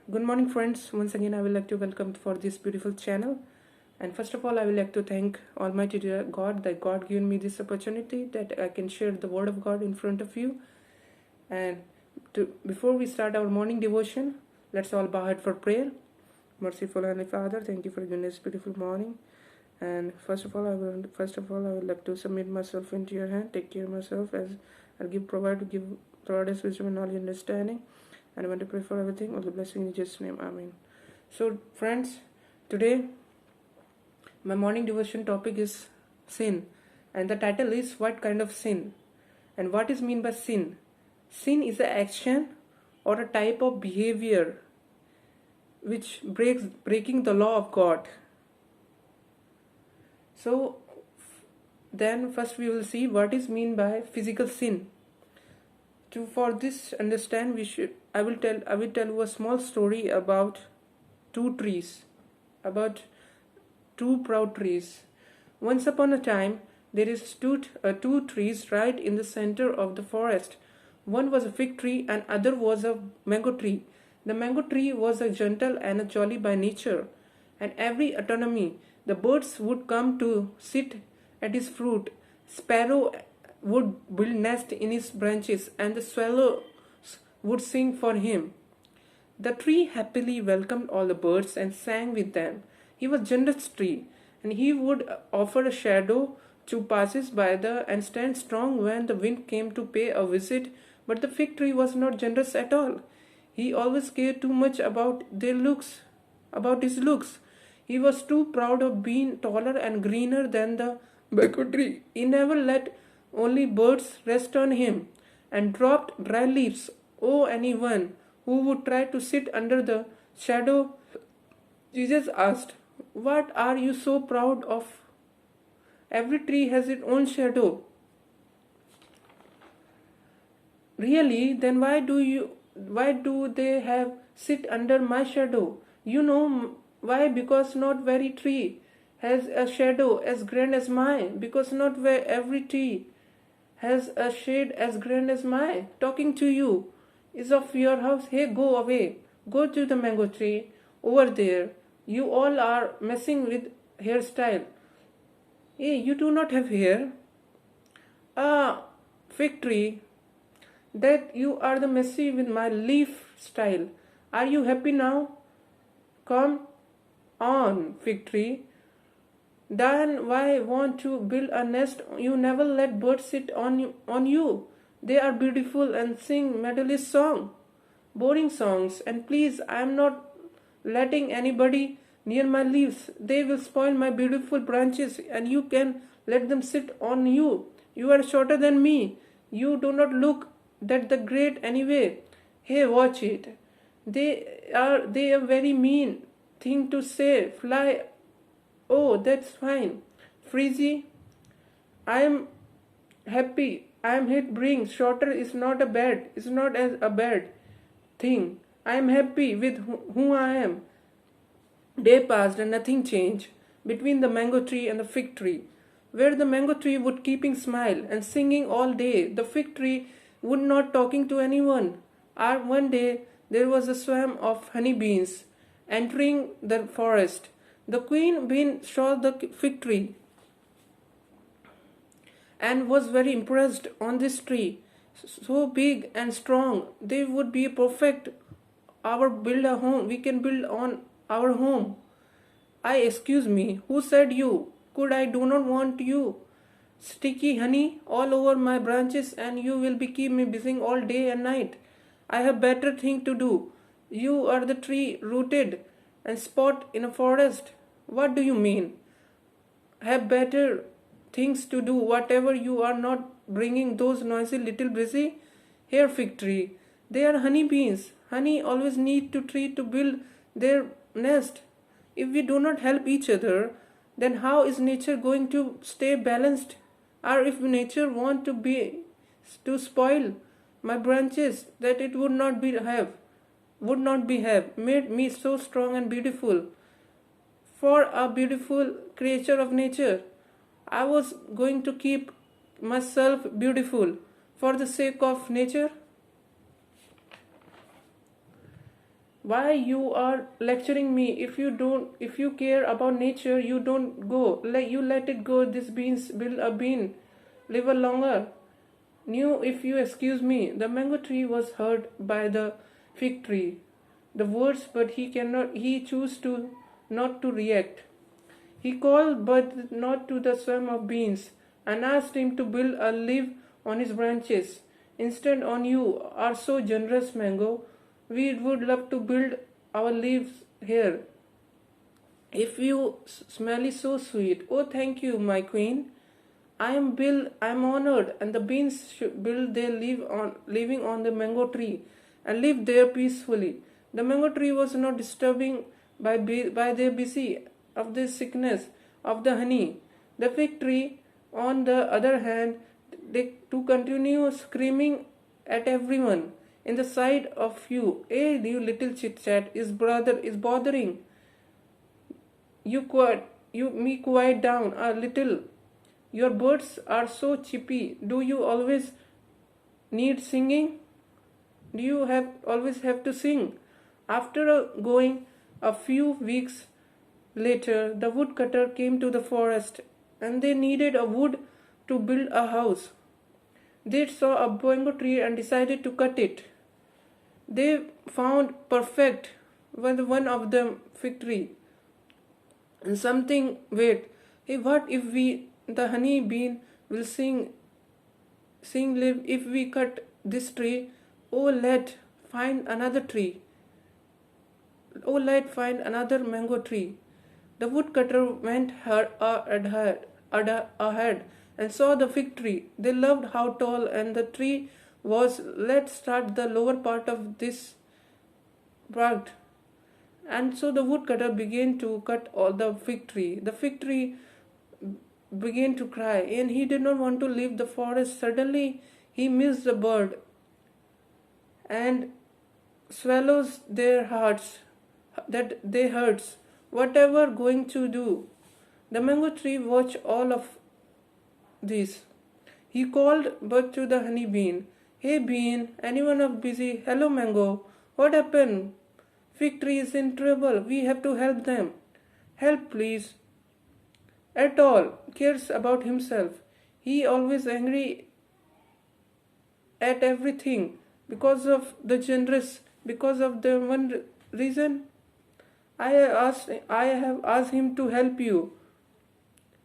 Good morning, friends. Once again, I would like to welcome for this beautiful channel. And first of all, I would like to thank Almighty God that God given me this opportunity that I can share the Word of God in front of you. And before we start our morning devotion, let's all bow head for prayer. Merciful Heavenly Father, thank you for giving us beautiful morning. And first of all, I would like to submit myself into your hand. Take care of myself as I'll provide us wisdom and knowledge and understanding. And I want to pray for everything. All the blessing in Jesus' name. Amen. So, friends, today my morning devotion topic is sin, and the title is "What kind of sin?" And what is mean by sin? Sin is an action or a type of behavior which breaking the law of God. So, then first we will see what is mean by physical sin. For this understand, I will tell you a small story about two trees, about two proud trees. Once upon a time, there stood two trees right in the center of the forest. One was a fig tree and other was a mango tree. The mango tree was a gentle and a jolly by nature, and every autonomy the birds would come to sit at his fruit. Sparrow would build nest in his branches, and the swallows would sing for him. The tree happily welcomed all the birds and sang with them. He was generous tree, and he would offer a shadow to passers-by and stand strong when the wind came to pay a visit. But the fig tree was not generous at all. He always cared too much about his looks. He was too proud of being taller and greener than the mango tree. He never let only birds rest on him, and dropped dry leaves. Oh, anyone who would try to sit under the shadow. Jesus asked, "What are you so proud of? Every tree has its own shadow." Really? Then why do they have sit under my shadow? You know why? Because not very tree has a shadow as grand as mine. Because not every tree has a shade as grand as mine. Talking to you is of your house. Hey, go away. Go to the mango tree over there. You all are messing with hairstyle. Hey, you do not have hair. Ah, fig tree, that you are the messy with my leaf style. Are you happy now? Come on, fig tree. Then why want you build a nest? You never let birds sit on you. They are beautiful and sing melodious song, boring songs. And please, I am not letting anybody near my leaves. They will spoil my beautiful branches, and you can let them sit on you. You are shorter than me. You do not look that the great anyway. Hey, watch it. They are very mean thing to say. Fly. Oh, that's fine. Freezy, I am happy. I am hit bring. Shorter is not a bad. It's not as a bad thing. I am happy with who I am. Day passed and nothing changed between the mango tree and the fig tree. Where the mango tree would keeping smile and singing all day, the fig tree would not talking to anyone. One day there was a swarm of honeybees entering the forest. The queen bee saw the fig tree and was very impressed on this tree. So big and strong, they would be perfect. Our build a home. We can build on our home. Excuse me, who said you? Could I do not want you? Sticky honey all over my branches, and you will be keep me busy all day and night. I have better thing to do. You are the tree rooted and spot in a forest. What do you mean? Have better things to do, whatever you are not bringing those noisy little busy. Here, fig tree, they are honey bees. Honey always need to tree to build their nest. If we do not help each other, then how is nature going to stay balanced? Or if nature want to spoil my branches, that it would not be have made me so strong and beautiful. For a beautiful creature of nature, I was going to keep myself beautiful for the sake of nature. Why you are lecturing me? If you care about nature, you don't go. Let it go. This beans will a bean live a longer. Knew if you excuse me. The mango tree was heard by the fig tree. The words, but he chose to not to react. He called but not to the swarm of beans and asked him to build a leaf on his branches. Instead, on you are so generous, Mango. We would love to build our leaves here. If you smell is so sweet. Oh, thank you, my queen. I am honored, and the beans should build their living on the mango tree and live there peacefully. The mango tree was not disturbing by their busy of the sickness of the honey. The fig tree, on the other hand, they to continue screaming at everyone in the side of you. Hey, you little chit chat is bothering you quiet down a little. Your birds are so chippy. Do you always need singing? Do you have always have to sing? After going a few weeks later, the woodcutter came to the forest and they needed a wood to build a house. They saw a mango tree and decided to cut it. They found perfect one of the fig tree and something wait. Hey, what if the honey bean will sing live if we cut this tree? Oh, let find another tree. Oh, let find another mango tree. The woodcutter went ahead and saw the fig tree. They loved how tall and the tree was. Let's start the lower part of this part. And so the woodcutter began to cut all the fig tree. The fig tree began to cry, and he did not want to leave the forest. Suddenly, he missed the bird and swallows their hearts that they hurts. Whatever going to do? The mango tree watched all of this. He called but to the honey bean. Hey bean, anyone of busy? Hello mango. What happened? Fig tree is in trouble. We have to help them. Help please. At all cares about himself. He always angry at everything because of the generous because of the one reason I have asked him to help you.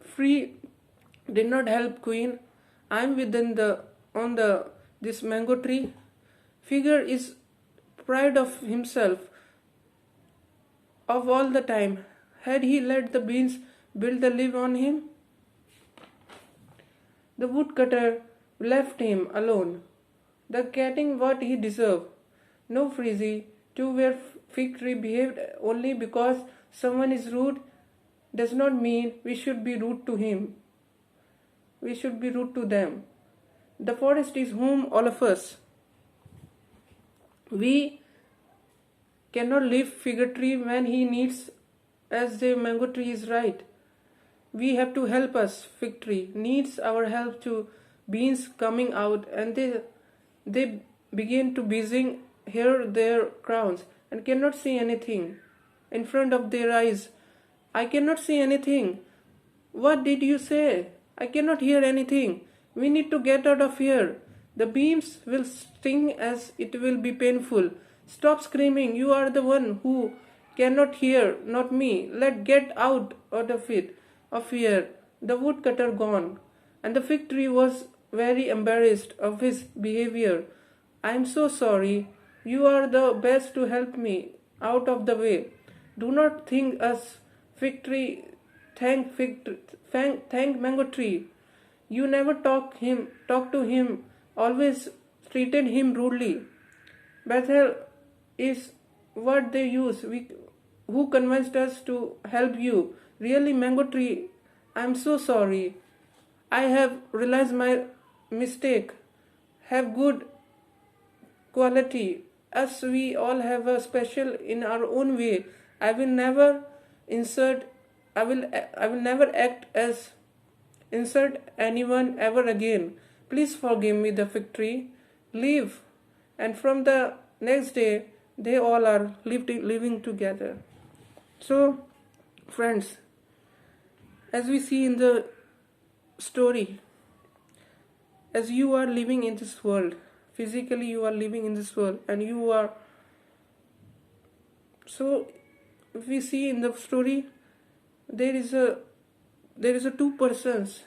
Free did not help queen. I am within the on the this mango tree. Figure is proud of himself of all the time. Had he let the beans build the leaf on him? The woodcutter left him alone, the getting what he deserved. No Freezy, to where fig tree behaved only because someone is rude does not mean we should be rude to him. We should be rude to them. The forest is home all of us. We cannot leave fig tree when he needs as the mango tree is right. We have to help us. Fig tree needs our help to beans coming out and they begin to buzzing hear their crowns and cannot see anything in front of their eyes. I cannot see anything. What did you say? I cannot hear anything. We need to get out of here. The beams will sting as it will be painful. Stop screaming. You are the one who cannot hear, not me. Let get out of it. Of here. The woodcutter gone. And the fig tree was very embarrassed of his behavior. I am so sorry. You are the best to help me out of the way. Do not think us fig tree. Thank mango tree. You never talk to him. Always treated him rudely. Bethel is what they use. Who convinced us to help you? Really, mango tree. I am so sorry. I have realized my mistake. Have good quality. As we all have a special in our own way. I will never act as insult anyone ever again. Please forgive me, the fig tree. Leave. And from the next day, they all are living together. So, friends, as we see in the story, as you are living in this world, physically you are living in this world, and you are, so if we see in the story, there is a two persons.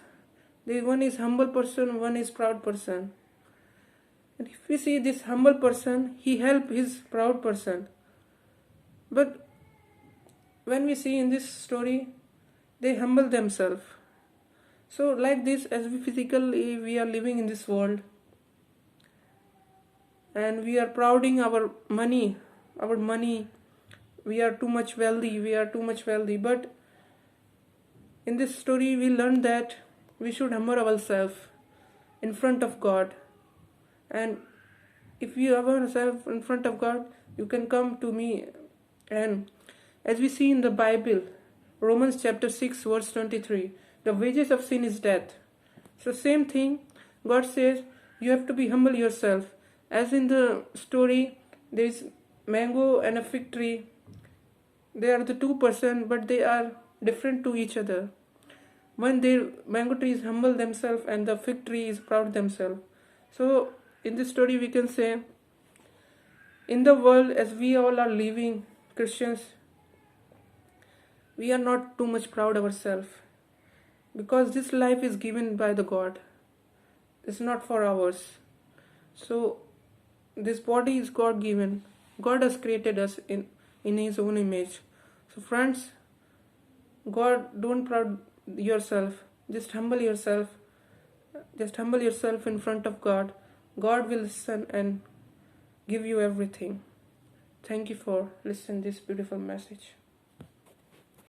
There one is humble person, one is proud person. And if we see this humble person, he helped his proud person. But when we see in this story, they humble themselves. So like this, as we physically we are living in this world, and we are prouding our money, we are too much wealthy, but in this story we learn that we should humble ourselves in front of God. And if you humble yourself in front of God, you can come to me. And as we see in the Bible, Romans chapter 6 verse 23, the wages of sin is death. So same thing, God says you have to be humble yourself. As in the story, there is mango and a fig tree. They are the two persons, but they are different to each other. When the mango tree is humble themselves and the fig tree is proud themselves. So in this story we can say, in the world as we all are living, Christians, we are not too much proud ourselves, because this life is given by the God. It's not for ours. So this body is God given. God has created us in his own image. So friends, God, don't proud yourself. Just humble yourself. Just humble yourself in front of God. God will listen and give you everything. Thank you for listening to this beautiful message.